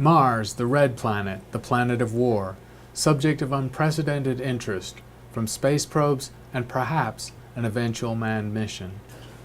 Mars, the red planet, the planet of war, subject of unprecedented interest from space probes and perhaps an eventual manned mission.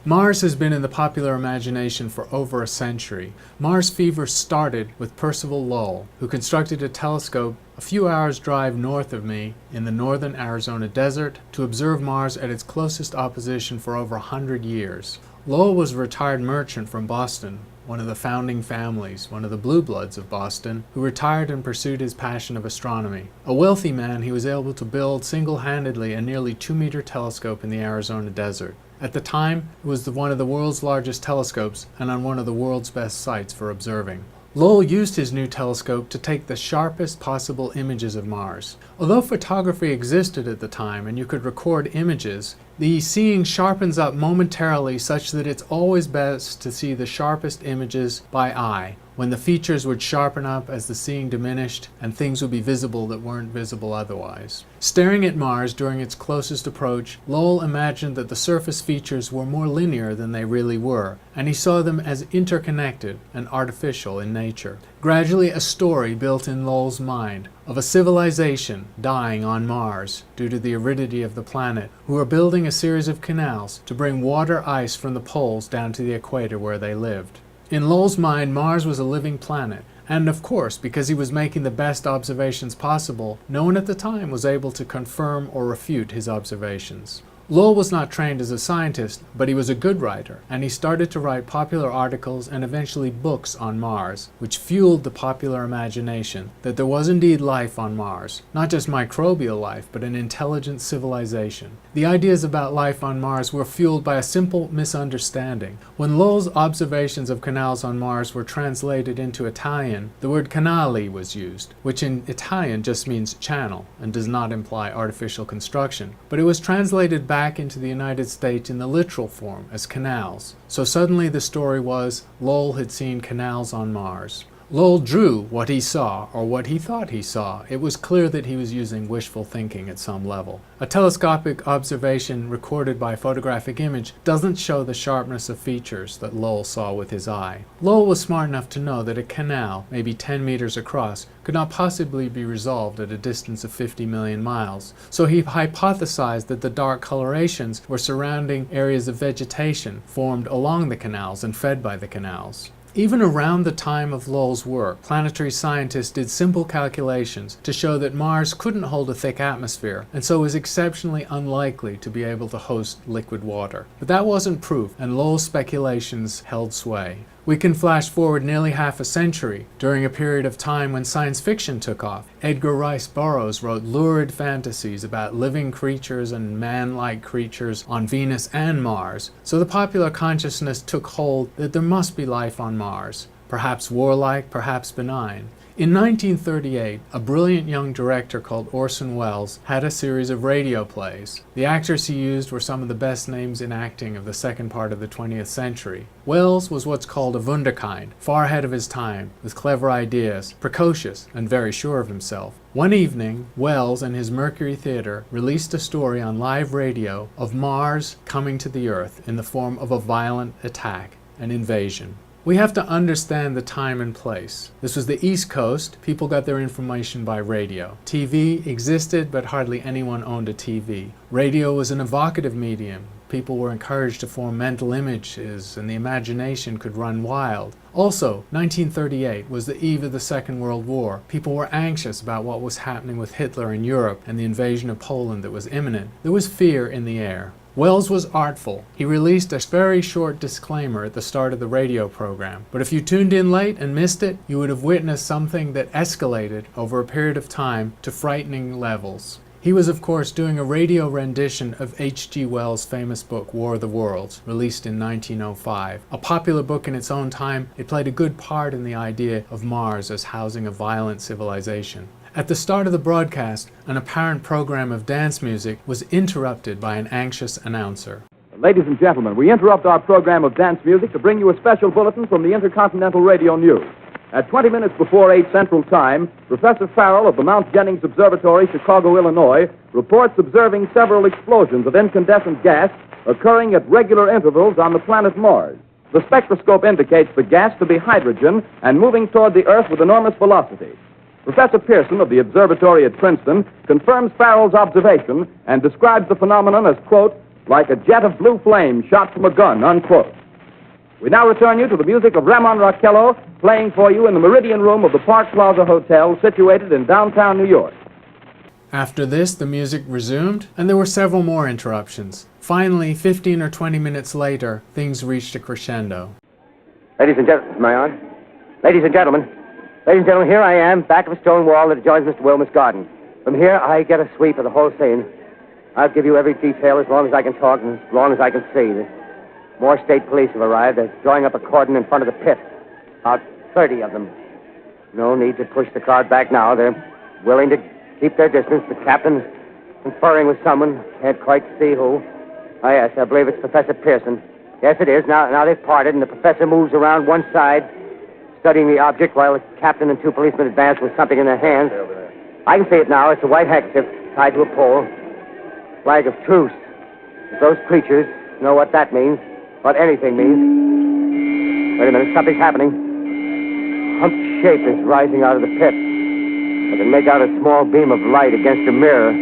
Mars has been in the popular imagination for over a century. Mars fever started with Percival Lowell, who constructed a telescope a few hours' drive north of me in the northern Arizona desert to observe Mars at its closest opposition for over 100 years. Lowell was a retired merchant from Boston, one of the founding families, one of the blue bloods of Boston, who retired and pursued his passion of astronomy. A wealthy man, he was able to build single-handedly a nearly 2-meter telescope in the Arizona desert. At the time, it was one of the world's largest telescopes and on one of the world's best sites for observing. Lowell used his new telescope to take the sharpest possible images of Mars. Although photography existed at the time and you could record images, the seeing sharpens up momentarily such that it's always best to see the sharpest images by eye, when the features would sharpen up as the seeing diminished and things would be visible that weren't visible otherwise. Staring at Mars during its closest approach, Lowell imagined that the surface features were more linear than they really were, and he saw them as interconnected and artificial in nature. Gradually, a story built in Lowell's mind of a civilization dying on Mars due to the aridity of the planet, who were building a series of canals to bring water ice from the poles down to the equator where they lived. In Lowell's mind, Mars was a living planet, and of course, because he was making the best observations possible, no one at the time was able to confirm or refute his observations. Lowell was not trained as a scientist, but he was a good writer, and he started to write popular articles and eventually books on Mars, which fueled the popular imagination that there was indeed life on Mars, not just microbial life, but an intelligent civilization. The ideas about life on Mars were fueled by a simple misunderstanding. When Lowell's observations of canals on Mars were translated into Italian, the word canali was used, which in Italian just means channel and does not imply artificial construction, but it was translated back into the United States in the literal form as canals. So suddenly the story was Lowell had seen canals on Mars. Lowell drew what he saw, or what he thought he saw. It was clear that he was using wishful thinking at some level. A telescopic observation recorded by photographic image doesn't show the sharpness of features that Lowell saw with his eye. Lowell was smart enough to know that a canal, maybe 10 meters across, could not possibly be resolved at a distance of 50 million miles. So he hypothesized that the dark colorations were surrounding areas of vegetation formed along the canals and fed by the canals. Even around the time of Lowell's work, planetary scientists did simple calculations to show that Mars couldn't hold a thick atmosphere, and so was exceptionally unlikely to be able to host liquid water. But that wasn't proof, and Lowell's speculations held sway. We can flash forward nearly half a century, during a period of time when science fiction took off. Edgar Rice Burroughs wrote lurid fantasies about living creatures and man-like creatures on Venus and Mars, so the popular consciousness took hold that there must be life on Mars, perhaps warlike, perhaps benign. In 1938, a brilliant young director called Orson Welles had a series of radio plays. The actors he used were some of the best names in acting of the second part of the 20th century. Welles was what's called a wunderkind, far ahead of his time, with clever ideas, precocious, and very sure of himself. One evening, Welles and his Mercury Theater released a story on live radio of Mars coming to the Earth in the form of a violent attack, an invasion. We have to understand the time and place. This was the East Coast. People got their information by radio. TV existed, but hardly anyone owned a TV. Radio was an evocative medium. People were encouraged to form mental images, and the imagination could run wild. Also, 1938 was the eve of the Second World War. People were anxious about what was happening with Hitler in Europe and the invasion of Poland that was imminent. There was fear in the air. Welles was artful. He released a very short disclaimer at the start of the radio program. But if you tuned in late and missed it, you would have witnessed something that escalated over a period of time to frightening levels. He was, of course, doing a radio rendition of H.G. Wells' famous book, War of the Worlds, released in 1905. A popular book in its own time, it played a good part in the idea of Mars as housing a violent civilization. At the start of the broadcast, an apparent program of dance music was interrupted by an anxious announcer. Ladies and gentlemen, we interrupt our program of dance music to bring you a special bulletin from the Intercontinental Radio News. At 20 minutes before 8 Central Time, Professor Farrell of the Mount Jennings Observatory, Chicago, Illinois, reports observing several explosions of incandescent gas occurring at regular intervals on the planet Mars. The spectroscope indicates the gas to be hydrogen and moving toward the Earth with enormous velocity. Professor Pearson of the observatory at Princeton confirms Farrell's observation and describes the phenomenon as, quote, like a jet of blue flame shot from a gun, unquote. We now return you to the music of Ramon Raquello, playing for you in the Meridian Room of the Park Plaza Hotel, situated in downtown New York. After this, the music resumed, and there were several more interruptions. Finally, 15 or 20 minutes later, things reached a crescendo. Ladies and gentlemen, am I on? Ladies and gentlemen, here I am, back of a stone wall that adjoins Mr. Wilmer's garden. From here, I get a sweep of the whole scene. I'll give you every detail as long as I can talk and as long as I can see. More state police have arrived. They're drawing up a cordon in front of the pit. About 30 of them. No need to push the crowd back now. They're willing to keep their distance. The captain's conferring with someone. Can't quite see who. Oh, yes, I believe it's Professor Pearson. Yes, it is. Now they've parted, and the professor moves around one side, studying the object, while the captain and two policemen advance with something in their hands. I can see it now. It's a white handkerchief tied to a pole. Flag of truce. If those creatures know what that means, what anything means. Wait a minute, something's happening. A humped shape is rising out of the pit. I can make out a small beam of light against a mirror.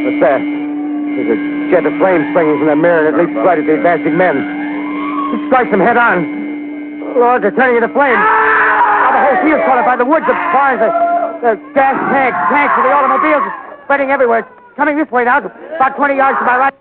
What's that? There's a jet of flame springing from the mirror and it leaps right at the advancing men. It strikes them head on. Lord, they're turning into flames. Now the whole field's caught up by the woods, the barns, the gas tanks of the automobiles spreading everywhere. It's coming this way now, about 20 yards to my right.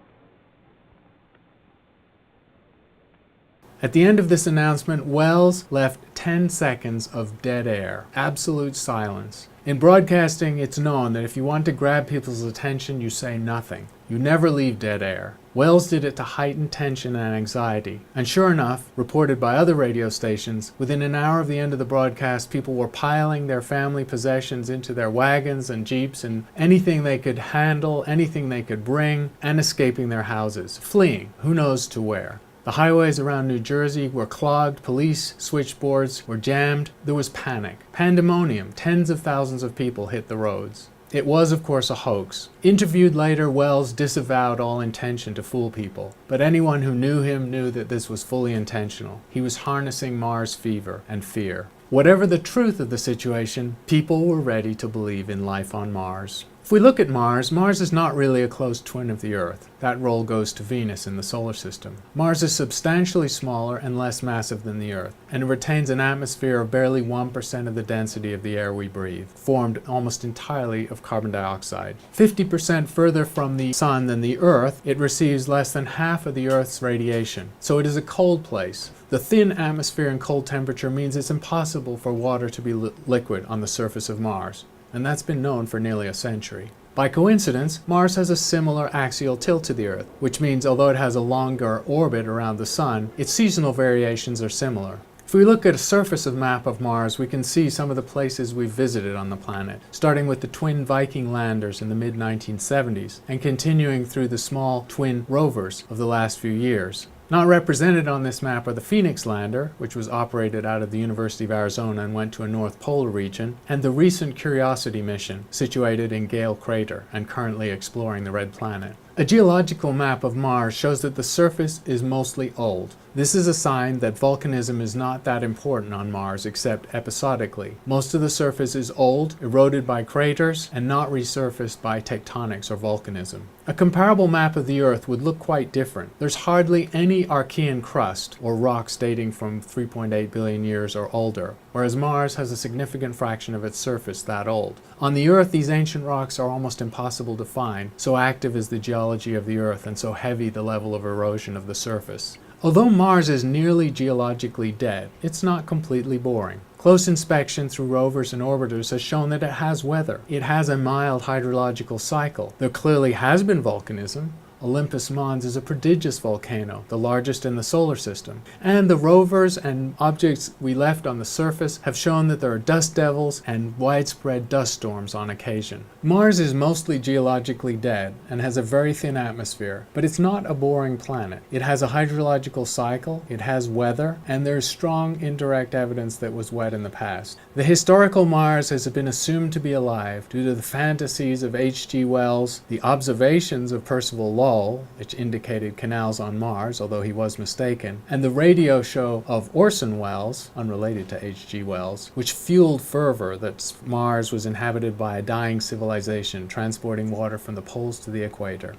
At the end of this announcement, Wells left 10 seconds of dead air, absolute silence. In broadcasting, it's known that if you want to grab people's attention, you say nothing. You never leave dead air. Wells did it to heighten tension and anxiety. And sure enough, reported by other radio stations, within an hour of the end of the broadcast, people were piling their family possessions into their wagons and jeeps and anything they could handle, anything they could bring, and escaping their houses, fleeing, who knows to where. The highways around New Jersey were clogged, police switchboards were jammed, there was panic. Pandemonium, tens of thousands of people hit the roads. It was, of course, a hoax. Interviewed later, Wells disavowed all intention to fool people, but anyone who knew him knew that this was fully intentional. He was harnessing Mars fever and fear. Whatever the truth of the situation, people were ready to believe in life on Mars. If we look at Mars, Mars is not really a close twin of the Earth. That role goes to Venus in the solar system. Mars is substantially smaller and less massive than the Earth, and it retains an atmosphere of barely 1% of the density of the air we breathe, formed almost entirely of carbon dioxide. 50% further from the Sun than the Earth, it receives less than half of the Earth's radiation. So it is a cold place. The thin atmosphere and cold temperature means it's impossible for water to be liquid on the surface of Mars, and that's been known for nearly a century. By coincidence, Mars has a similar axial tilt to the Earth, which means although it has a longer orbit around the Sun, its seasonal variations are similar. If we look at a surface map of Mars, we can see some of the places we've visited on the planet, starting with the twin Viking landers in the mid-1970s and continuing through the small twin rovers of the last few years. Not represented on this map are the Phoenix lander, which was operated out of the University of Arizona and went to a North Polar region, and the recent Curiosity mission, situated in Gale Crater and currently exploring the Red Planet. A geological map of Mars shows that the surface is mostly old. This is a sign that volcanism is not that important on Mars except episodically. Most of the surface is old, eroded by craters, and not resurfaced by tectonics or volcanism. A comparable map of the Earth would look quite different. There's hardly any Archean crust, or rocks dating from 3.8 billion years or older, whereas Mars has a significant fraction of its surface that old. On the Earth, these ancient rocks are almost impossible to find, so active is the geology of the Earth and so heavy the level of erosion of the surface. Although Mars is nearly geologically dead, it's not completely boring. Close inspection through rovers and orbiters has shown that it has weather. It has a mild hydrological cycle. There clearly has been volcanism. Olympus Mons is a prodigious volcano, the largest in the solar system. And the rovers and objects we left on the surface have shown that there are dust devils and widespread dust storms on occasion. Mars is mostly geologically dead and has a very thin atmosphere, but it's not a boring planet. It has a hydrological cycle, it has weather, and there's strong indirect evidence that it was wet in the past. The historical Mars has been assumed to be alive due to the fantasies of H.G. Wells, the observations of Percival Lowell, skull, which indicated canals on Mars, although he was mistaken, and the radio show of Orson Welles, unrelated to H.G. Wells, which fueled fervor that Mars was inhabited by a dying civilization transporting water from the poles to the equator.